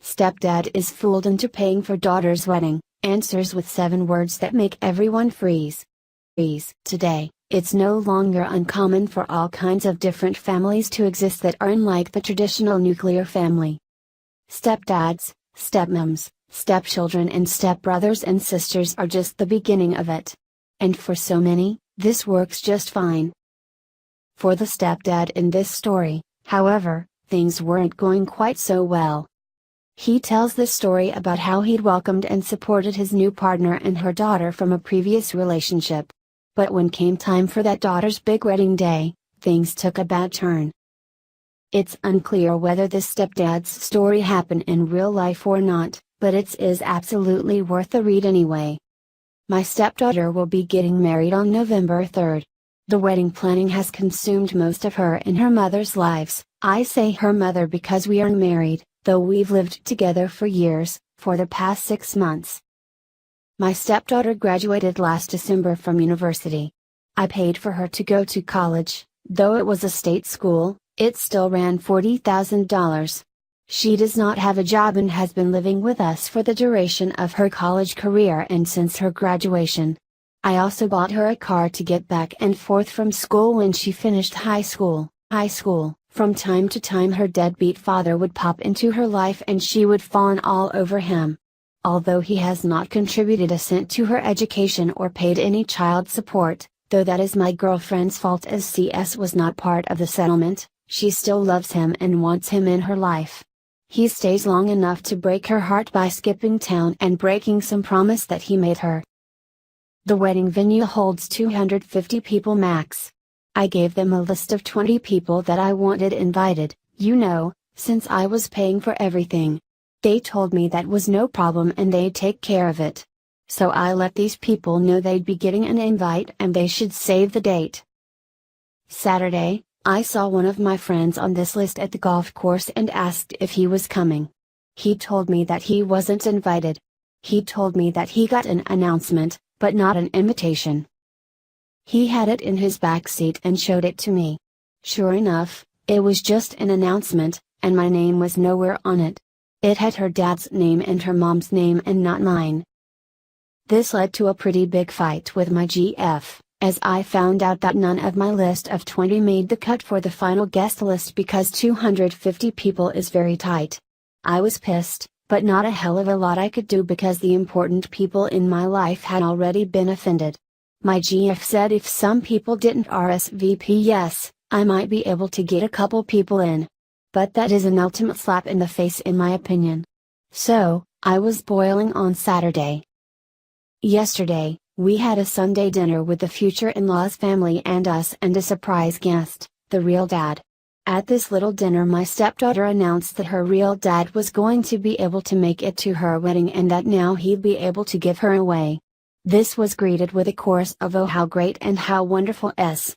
Stepdad is fooled into paying for daughter's wedding, answers with 7 words that make everyone freeze. Today, it's no longer uncommon for all kinds of different families to exist that are unlike the traditional nuclear family. Stepdads, stepmoms, stepchildren and stepbrothers and sisters are just the beginning of it. And for so many, this works just fine. For the stepdad in this story, however, things weren't going quite so well. He tells this story about how he'd welcomed and supported his new partner and her daughter from a previous relationship. But when came time for that daughter's big wedding day, things took a bad turn. It's unclear whether this stepdad's story happened in real life or not, but it is absolutely worth a read anyway. My stepdaughter will be getting married on November 3rd. The wedding planning has consumed most of her and her mother's lives. I say her mother because we are married, though we've lived together for years, for the past 6 months. My stepdaughter graduated last December from university. I paid for her to go to college, though it was a state school, it still ran $40,000. She does not have a job and has been living with us for the duration of her college career and since her graduation. I also bought her a car to get back and forth from school when she finished high school. From time to time her deadbeat father would pop into her life and she would fawn all over him. Although he has not contributed a cent to her education or paid any child support, though that is my girlfriend's fault as CS was not part of the settlement, she still loves him and wants him in her life. He stays long enough to break her heart by skipping town and breaking some promise that he made her. The wedding venue holds 250 people max. I gave them a list of 20 people that I wanted invited, since I was paying for everything. They told me that was no problem and they'd take care of it. So I let these people know they'd be getting an invite and they should save the date. Saturday, I saw one of my friends on this list at the golf course and asked if he was coming. He told me that he wasn't invited. He told me that he got an announcement, but not an invitation. He had it in his backseat and showed it to me. Sure enough, it was just an announcement, and my name was nowhere on it. It had her dad's name and her mom's name and not mine. This led to a pretty big fight with my GF, as I found out that none of my list of 20 made the cut for the final guest list because 250 people is very tight. I was pissed, but not a hell of a lot I could do because the important people in my life had already been offended. My GF said if some people didn't RSVP yes, I might be able to get a couple people in. But that is an ultimate slap in the face in my opinion. So, I was boiling on Saturday. Yesterday, we had a Sunday dinner with the future in-laws family and us and a surprise guest, the real dad. At this little dinner my stepdaughter announced that her real dad was going to be able to make it to her wedding and that now he'd be able to give her away. This was greeted with a chorus of "Oh how great and how wonderful s."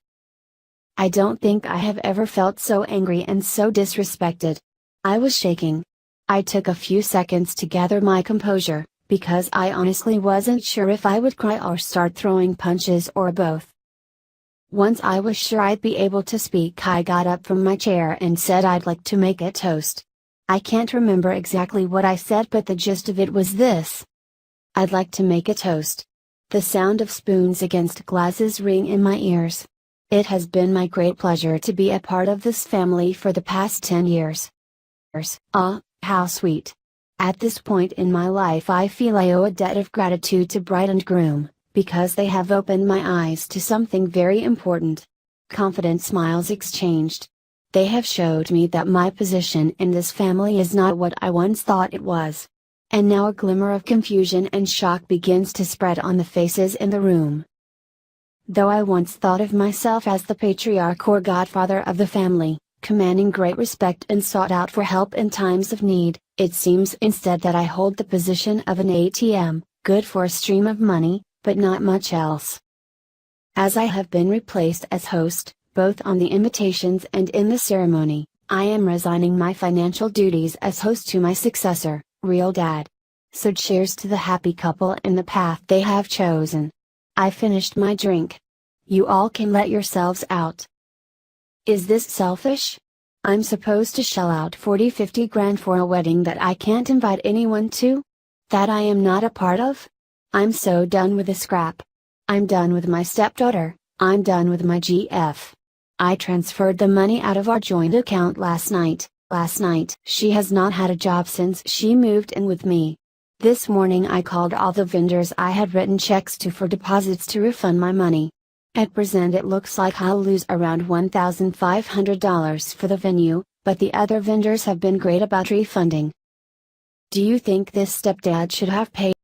I don't think I have ever felt so angry and so disrespected. I was shaking. I took a few seconds to gather my composure, because I honestly wasn't sure if I would cry or start throwing punches or both. Once I was sure I'd be able to speak, I got up from my chair and said I'd like to make a toast. I can't remember exactly what I said, but the gist of it was this. I'd like to make a toast. The sound of spoons against glasses ring in my ears. It has been my great pleasure to be a part of this family for the past 10 years. Ah, how sweet. At this point in my life I feel I owe a debt of gratitude to bride and groom, because they have opened my eyes to something very important. Confident smiles exchanged. They have showed me that my position in this family is not what I once thought it was. And now a glimmer of confusion and shock begins to spread on the faces in the room. Though I once thought of myself as the patriarch or godfather of the family, commanding great respect and sought out for help in times of need, it seems instead that I hold the position of an ATM, good for a stream of money, but not much else. As I have been replaced as host, both on the invitations and in the ceremony, I am resigning my financial duties as host to my successor, real dad. So cheers to the happy couple and the path they have chosen. I finished my drink. You all can let yourselves out. Is this selfish? I'm supposed to shell out 40-50 grand for a wedding that I can't invite anyone to? That I am not a part of? I'm so done with the scrap. I'm done with my stepdaughter, I'm done with my GF. I transferred the money out of our joint account last night. She has not had a job since she moved in with me. This morning I called all the vendors I had written checks to for deposits to refund my money. At present it looks like I'll lose around $1,500 for the venue, but the other vendors have been great about refunding. Do you think this stepdad should have paid